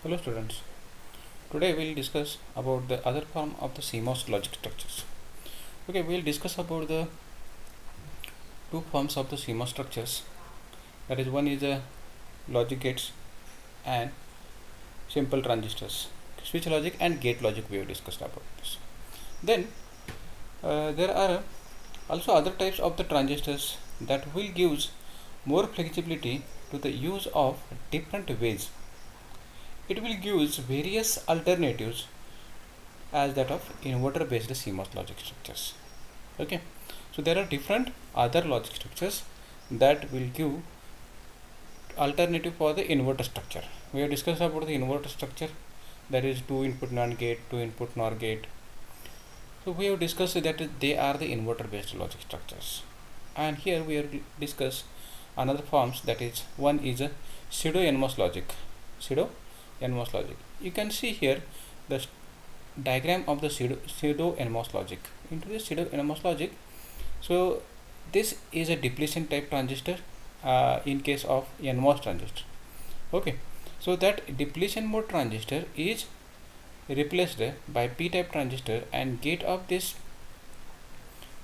Hello students, today we will discuss about the other form of the CMOS logic structures. Okay, we will discuss about the two forms of the CMOS structures. That is, one is the logic gates and simple transistors. Switch logic and gate logic we have discussed about this. Then there are also other types of the transistors that will give more flexibility to the use of different ways. It will give various alternatives as that of inverter based CMOS logic structures. Okay, so there are different other logic structures that will give alternative for the inverter structure. We have discussed about the inverter structure, that is 2 input NAND gate, 2 input NOR gate. So we have discussed that they are the inverter based logic structures, and here we have discussed another forms, that is one is a pseudo NMOS logic. Pseudo NMOS logic, you can see here the diagram of the pseudo NMOS logic. Into the pseudo NMOS logic, so this is a depletion type transistor in case of NMOS transistor. Okay, so that depletion mode transistor is replaced by p type transistor, and gate of this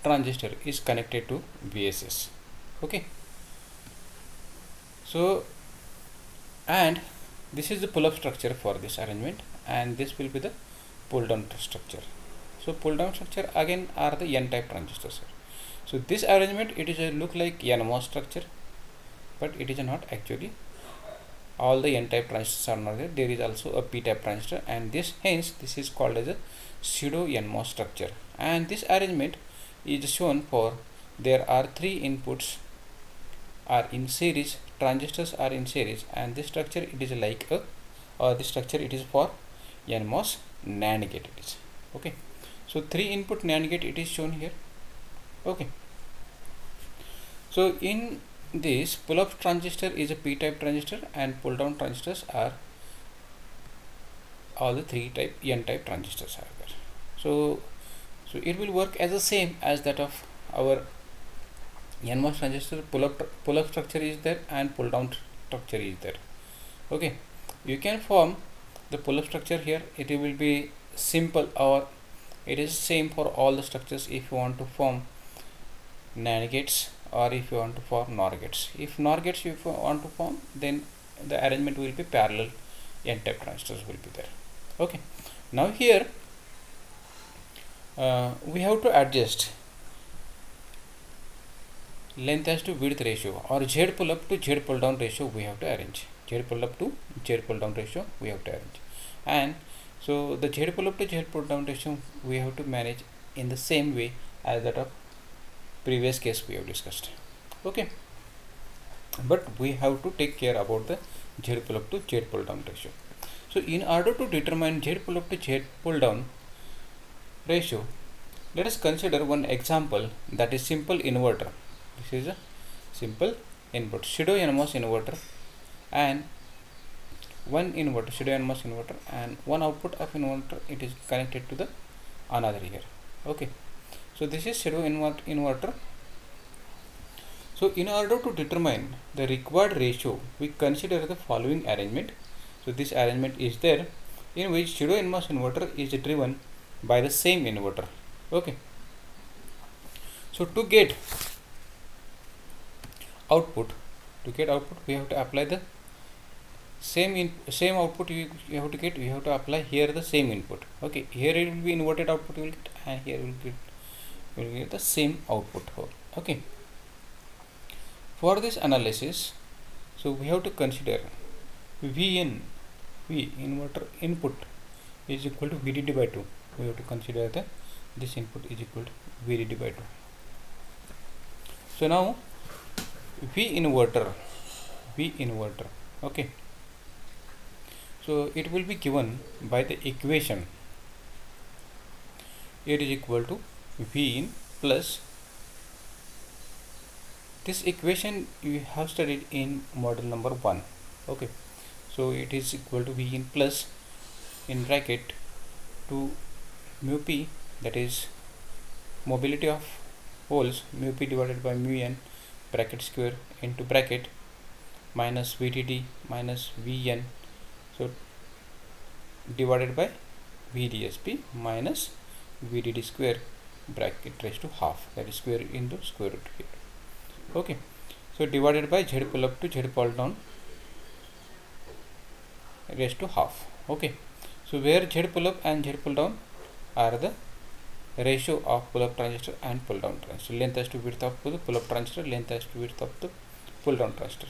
transistor is connected to VSS. Okay, so and this is the pull-up structure for this arrangement, and this will be the pull-down structure. So pull-down structure again are the n-type transistors. So this arrangement, it is a look like NMOS structure, but it is not actually. All the n-type transistors are not there. There is also a p-type transistor, and this hence this is called as a pseudo NMOS structure. And this arrangement is shown for there are three inputs are in series, transistors are in series, and this structure it is like a this structure it is for NMOS NAND gate it is. Okay, so 3 input NAND gate it is shown here. Okay, so in this pull-up transistor is a p-type transistor, and pull-down transistors are all the 3 type n-type transistors are there. So it will work as the same as that of our NMOS transistor. Pull-up structure is there and pull-down structure is there. Okay, you can form the pull-up structure here. It will be simple, or it is same for all the structures if you want to form NAND gates, or if you want to form NOR gates. If NOR gates you want to form, then the arrangement will be parallel n-type transistors will be there. Okay, now here we have to adjust length as to width ratio, or Z pull up to Z pull down ratio we have to arrange. Z pull up to Z pull down ratio we have to arrange, and so the Z pull up to Z pull down ratio we have to manage in the same way as that of previous case we have discussed. Okay, but we have to take care about the Z pull up to Z pull down ratio. So in order to determine Z pull up to Z pull down ratio, let us consider one example, that is simple inverter. This is a simple input pseudo NMOS inverter, and one inverter pseudo NMOS inverter, and one output of inverter it is connected to the another here. Okay, so this is pseudo inverter. So in order to determine the required ratio, we consider the following arrangement. So this arrangement is there, in which pseudo NMOS inverter is driven by the same inverter. Okay, so to get output, we have to apply the same output. You have to get, you have to apply here the same input. Okay, here it will be inverted output you will get, and here will get the same output. Okay, for this analysis, so we have to consider V inverter input is equal to VDD by 2. We have to consider that this input is equal to VDD by 2. So now V inverter, okay, so it will be given by the equation it is equal to V in plus, this equation you have studied in model number 1. Okay, so it is equal to V in plus in bracket to mu p, that is mobility of holes, mu p divided by mu n bracket square into bracket minus VDD minus Vn. So divided by VDSP minus VDD square bracket raised to half, that is square into square root here. Okay, so divided by Z pull up to Z pull down raised to half. Okay, so where Z pull up and Z pull down are the ratio of pull up transistor and pull down transistor, length as to width of the pull up transistor, length as to width of the pull down transistor.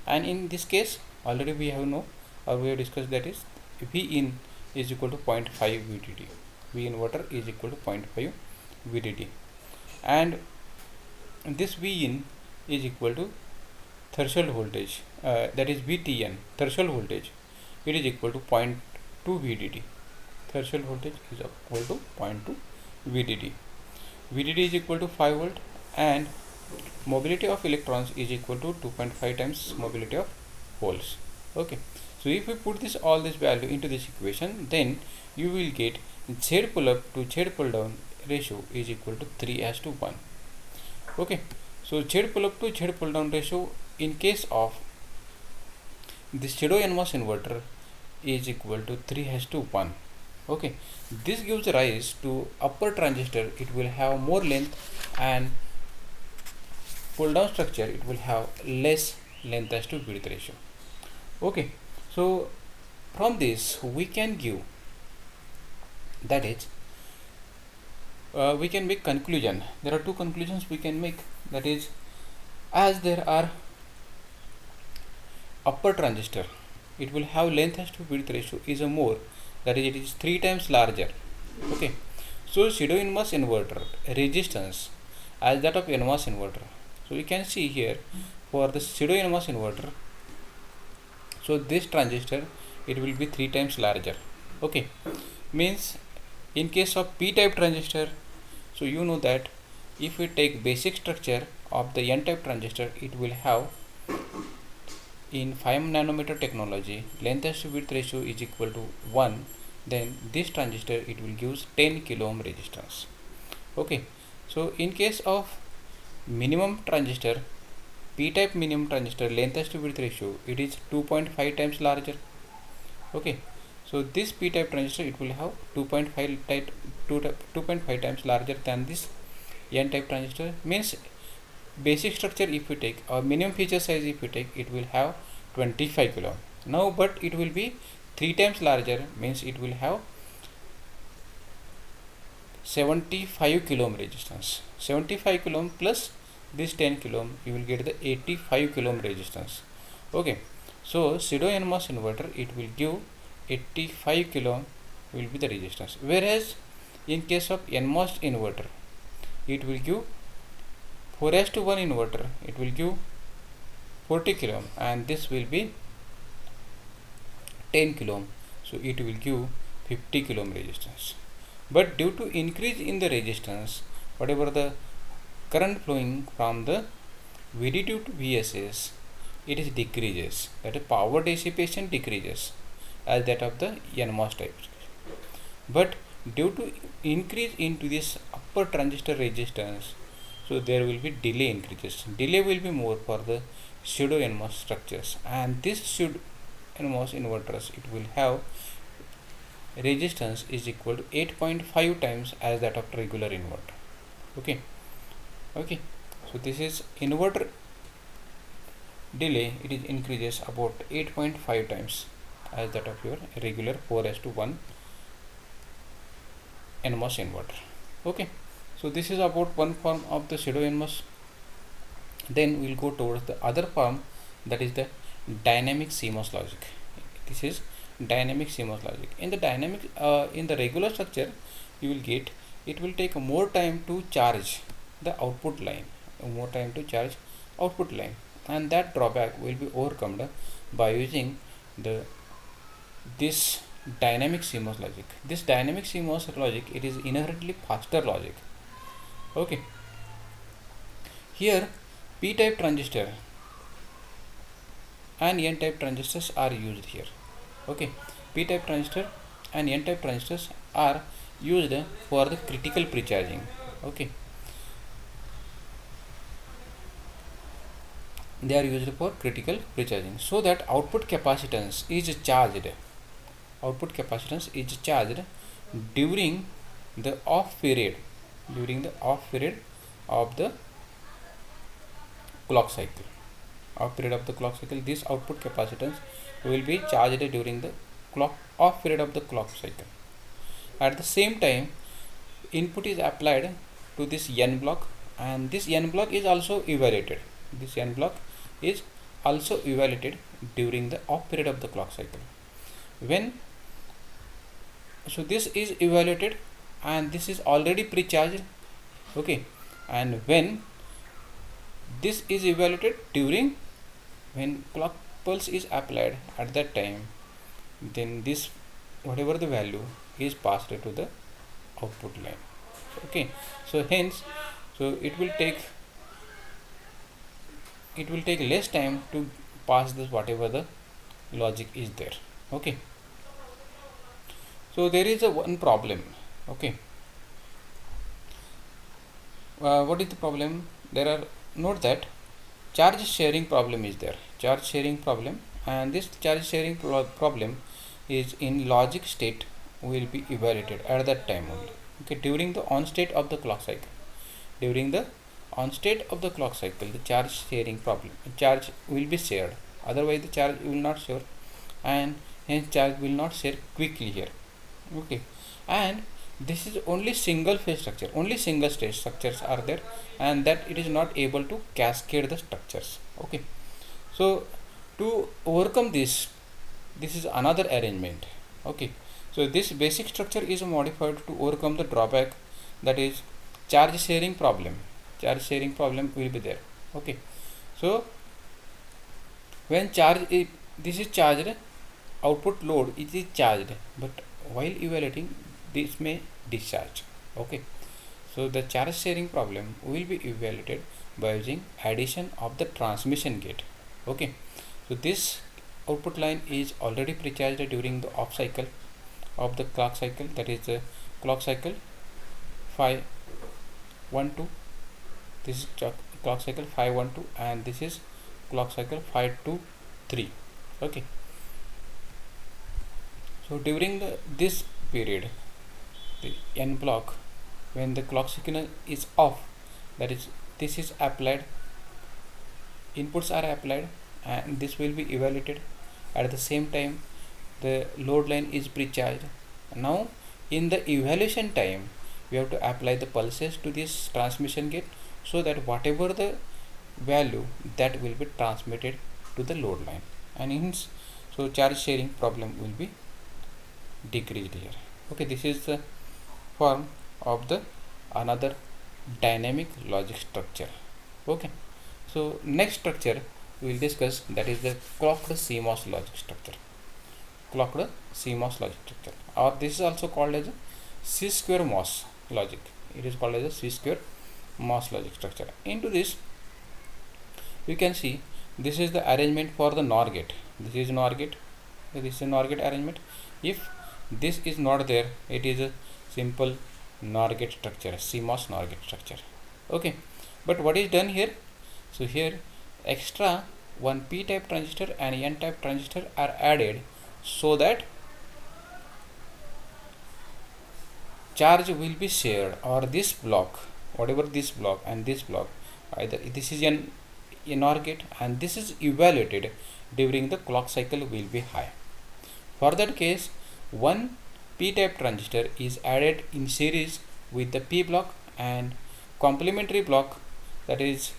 And in this case already we have discussed, that is V in is equal to 0.5 VDD. V inverter is equal to 0.5 VDD, and this V in is equal to threshold voltage, that is VTN, threshold voltage, it is equal to 0.2 VDD. Threshold voltage is equal to 0.2 VDD. VDD is equal to 5 volt, and mobility of electrons is equal to 2.5 times mobility of holes. Okay, so if we put all this value into this equation, then you will get Z pull up to Z pull down ratio is equal to 3:1. Okay, so Z pull up to Z pull down ratio in case of this pseudo NMOS inverter is equal to 3:1. Okay, this gives rise to upper transistor, it will have more length, and pull down structure it will have less length as to width ratio. Okay, so from this we can give, that is we can make conclusion. There are two conclusions we can make, that is, as there are upper transistor, it will have length as to width ratio is a more, that is it is 3 times larger. Okay, so pseudo NMOS inverter resistance as that of NMOS inverter. So you can see here for the pseudo NMOS inverter, so this transistor it will be 3 times larger. Okay, means in case of p-type transistor, so you know that if we take basic structure of the n-type transistor, it will have in 5 nanometer technology length as to width ratio is equal to 1, then this transistor it will give 10 kilo ohm resistance. Okay, so in case of minimum transistor, p-type minimum transistor length as to width ratio it is 2.5 times larger. Okay, so this p-type transistor it will have 2.5 times larger than this n-type transistor. Means basic structure if you take, or minimum feature size if you take, it will have 25 kilo ohm. Now but it will be 3 times larger, means it will have 75 kilo ohm resistance. 75 kilo ohm plus this 10 kilo ohm, you will get the 85 kilo ohm resistance. Okay, so pseudo NMOS inverter it will give 85 kilo ohm will be the resistance, whereas in case of NMOS inverter it will give 4:1 inverter, it will give 40 kilo ohm, and this will be 10 kilo ohm, so it will give 50 kilo ohm resistance. But due to increase in the resistance, whatever the current flowing from the VDD to VSS, it is decreases, that is power dissipation decreases as that of the NMOS type. But due to increase into this upper transistor resistance, so there will be delay increases. Delay will be more for the pseudo NMOS structures, and this pseudo NMOS inverters it will have resistance is equal to 8.5 times as that of regular inverter. Okay, so this is inverter delay, it is increases about 8.5 times as that of your regular 4:1 NMOS inverter. Okay, so this is about one form of the pseudo NMOS. Then we will go towards the other form, that is the dynamic CMOS logic. This is dynamic CMOS logic. In the dynamic in the regular structure, you will get it will take more time to charge the output line, and that drawback will be overcome by using this dynamic CMOS logic. This dynamic CMOS logic, it is inherently faster logic. Okay, here p-type transistor and n-type transistors are used here. Okay, p-type transistor and n-type transistors are used for the critical precharging. Okay, they are used for critical precharging, so that output capacitance is charged output capacitance is charged during the off period of the clock cycle. Off period of the clock cycle, this output capacitance will be charged during the off period of the clock cycle. At the same time, input is applied to this n block, and this n block is also evaluated. This n block is also evaluated during the off period of the clock cycle. So this is evaluated, and this is already pre-charged, okay, and when this is evaluated during when clock pulse is applied at that time, then this whatever the value is passed to the output line, okay. So hence, so it will take less time to pass this whatever the logic is there, okay. So there is a one problem, okay. What is the problem? There are, note that charge sharing problem is there, and this charge sharing problem is in logic state will be evaluated at that time only, okay, during the on state of the clock cycle. During the on state of the clock cycle, the charge sharing problem, charge will be shared, otherwise the charge will not share, and hence charge will not share quickly here, okay. And this is only single phase structure, only single stage structures are there, and that it is not able to cascade the structures, okay. So to overcome this is another arrangement, okay. So this basic structure is modified to overcome the drawback, that is charge sharing problem will be there, okay. So when this is charged, output load it is charged, but while evaluating this may discharge, okay. So the charge sharing problem will be evaluated by using addition of the transmission gate, okay. So this output line is already pre-charged during the off cycle of the clock cycle, that is the clock cycle 512. This is clock cycle 512, and this is clock cycle 523, okay. So during this period, the n block, when the clock signal is off, that is this is applied, inputs are applied, and this will be evaluated. At the same time, the load line is pre-charged. Now in the evaluation time, we have to apply the pulses to this transmission gate, so that whatever the value that will be transmitted to the load line, and hence so charge sharing problem will be decreased here, okay. This is the form of the another dynamic logic structure, okay. So next structure we will discuss, that is the clocked CMOS logic structure. Clocked CMOS logic structure, or this is also called as a C-square MOS logic. It is called as a C-square MOS logic structure. Into this we can see this is the arrangement for the NOR gate. This is NOR gate. This is a NOR gate arrangement. If this is not there, it is a simple NOR gate structure, CMOS NOR gate structure, okay. But what is done here? So here extra one p type transistor and n type transistor are added, so that charge will be shared, or this block, whatever this block and this block, either this is an NOR gate and this is evaluated during the clock cycle will be high. For that case, one p type transistor is added in series with the p block, and complementary block, that is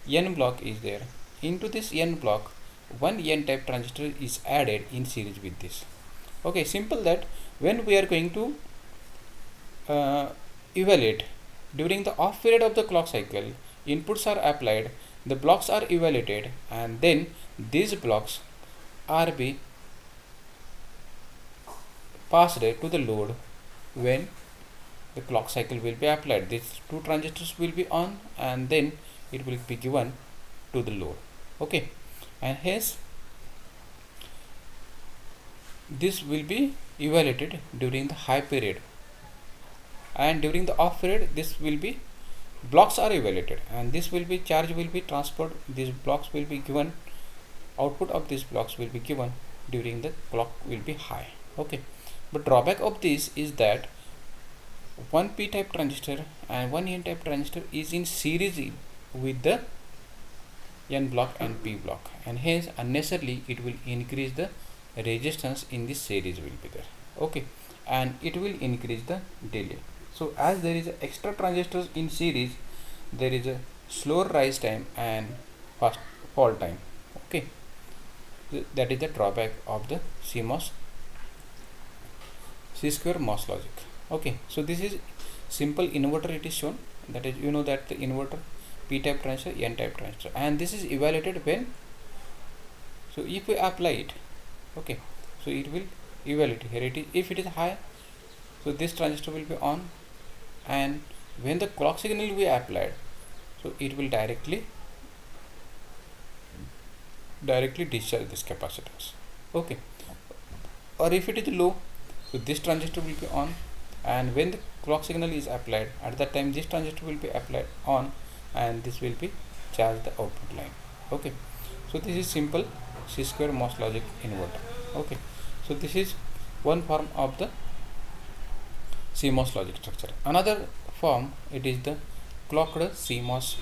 n block, is there. Into this n block, one n type transistor is added in series with this, okay. Simple that when we are going to evaluate during the off period of the clock cycle, inputs are applied, the blocks are evaluated, and then these blocks are be passed to the load when the clock cycle will be applied. These two transistors will be on, and then it will be given to the load, okay. And hence this will be evaluated during the high period, and during the off period this will be blocks are evaluated, and this will be charge will be transferred, these blocks will be given, output of these blocks will be given during the clock will be high, Okay, but drawback of this is that one p-type transistor and one n-type transistor is in series with the n block and p block, and hence unnecessarily it will increase the resistance in this series will be there. Okay, and it will increase the delay. So as there is extra transistors in series, there is a slower rise time and fast fall time. Okay, that is the drawback of the CMOS C-square MOS logic. Okay, so this is simple inverter it is shown, that is you know that the inverter p-type transistor, n-type transistor, and this is evaluated when, so if we apply it, okay, so it will evaluate here. It is, if it is high, so this transistor will be on, and when the clock signal will be applied, so it will directly discharge this capacitance. Okay, or if it is low, so this transistor will be on, and when the clock signal is applied, at that time this transistor will be applied on, and this will be charge the output line. Okay, so this is simple C-square MOS logic inverter. Okay, so this is one form of the CMOS logic structure. Another form, it is the clocked CMOS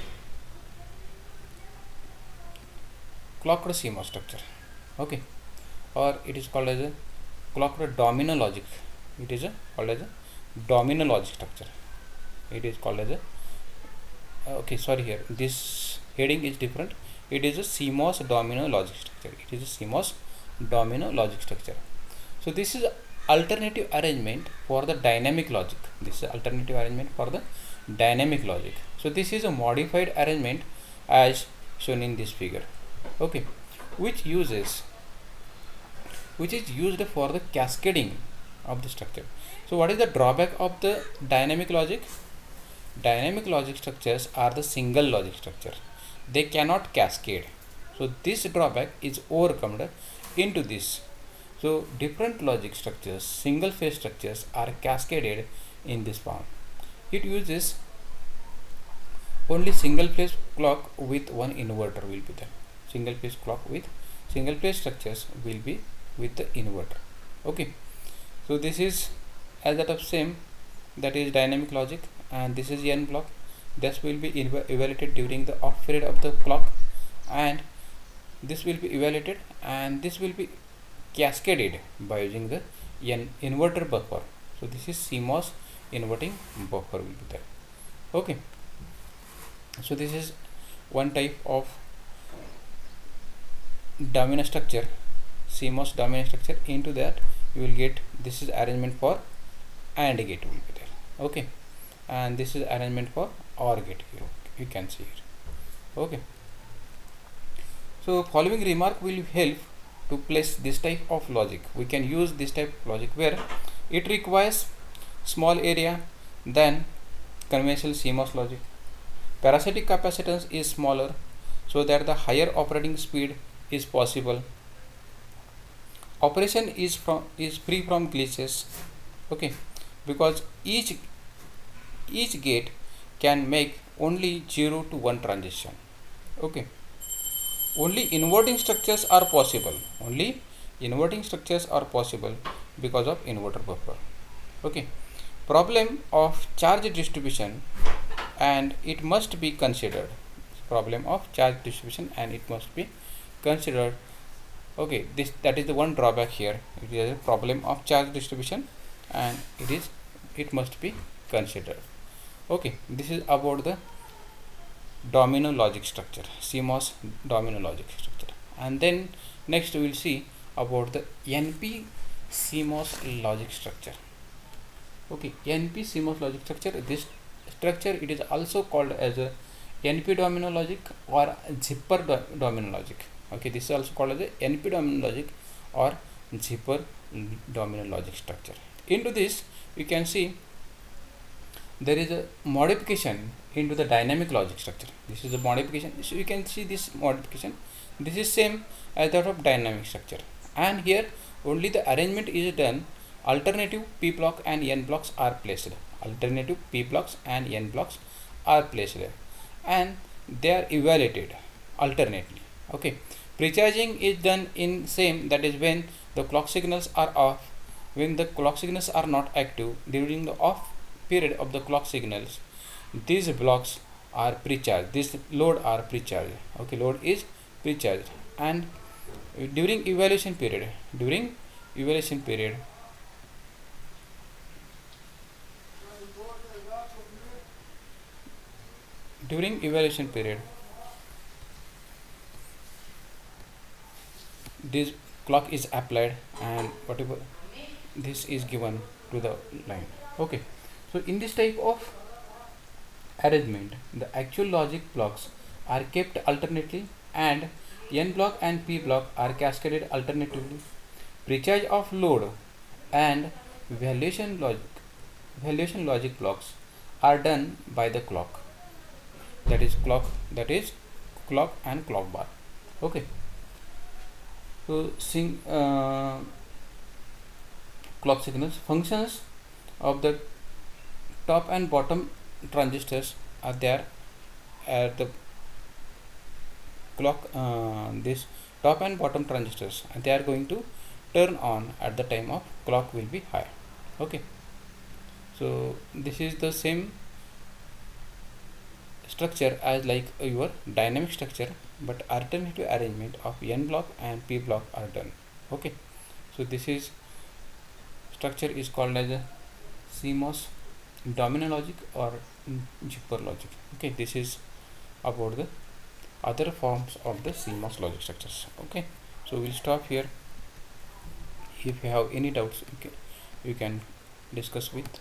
structure. Okay, or it is called as a clocked domino logic. It is called as a domino logic structure. It is called as a okay, sorry, here this heading is different. It is a CMOS domino logic structure. It is a CMOS domino logic structure. So this is alternative arrangement for the dynamic logic. This is alternative arrangement for the dynamic logic. So this is a modified arrangement as shown in this figure. Okay, which is used for the cascading of the structure. So what is the drawback of the dynamic logic? Dynamic logic structures are the single logic structure. They cannot cascade. So this drawback is overcome into this. So different logic structures, single phase structures, are cascaded in this form. It uses only single phase clock with one inverter will be there. Single phase clock with single phase structures will be with the inverter. Okay, so this is as that of same, that is dynamic logic, and this is n block. This will be evaluated during the off period of the clock, and this will be evaluated, and this will be cascaded by using the n inverter buffer. So this is CMOS inverting buffer will be there. Okay, so this is one type of domino structure, CMOS domino structure. Into that you will get, this is arrangement for AND gate will be there. Okay, and this is arrangement for OR gate here, you can see here. Okay, so following remark will help to place this type of logic. We can use this type of logic where it requires small area than conventional CMOS logic. Parasitic capacitance is smaller, so that the higher operating speed is possible. Operation is free from glitches. Okay, because each gate can make only 0 to 1 transition. Okay, only inverting structures are possible. Only inverting structures are possible because of inverter buffer. Okay, problem of charge distribution, and it must be considered. Problem of charge distribution, and it must be considered. Okay, that is the one drawback here. It is a problem of charge distribution, and it must be considered. Okay, this is about the domino logic structure, CMOS domino logic structure. And then next we will see about the NP CMOS logic structure. Okay, NP CMOS logic structure. This structure, it is also called as a NP domino logic or zipper domino logic. Okay, this is also called as a NP domino logic or zipper domino logic structure. Into this we can see there is a modification into the dynamic logic structure. This is a modification. So you can see this modification. This is same as that of dynamic structure, and here only the arrangement is done. Alternative P block and N blocks are placed. Alternative P blocks and N blocks are placed, and they are evaluated alternately. Okay, precharging is done in same, that is when the clock signals are off, when the clock signals are not active during the off period of the clock signals, these blocks are precharged, this load are precharged. Okay, load is precharged. And during evaluation period, during evaluation period, during evaluation period, this clock is applied and whatever this is given to the line. Okay, so in this type of arrangement, the actual logic blocks are kept alternately and n block and p block are cascaded alternatively. Precharge of load and valuation logic blocks are done by the clock, that is clock and clock bar. Okay, so clock signals, functions of the top and bottom transistors are there at the clock. This top and bottom transistors, and they are going to turn on at the time of clock will be high. Okay, so this is the same structure as like your dynamic structure, but alternative arrangement of n block and p block are done. Okay, so this is structure is called as a CMOS dominant logic or Jupyter logic. Okay, this is about the other forms of the CMOS logic structures. Okay, so we'll stop here. If you have any doubts, you can discuss with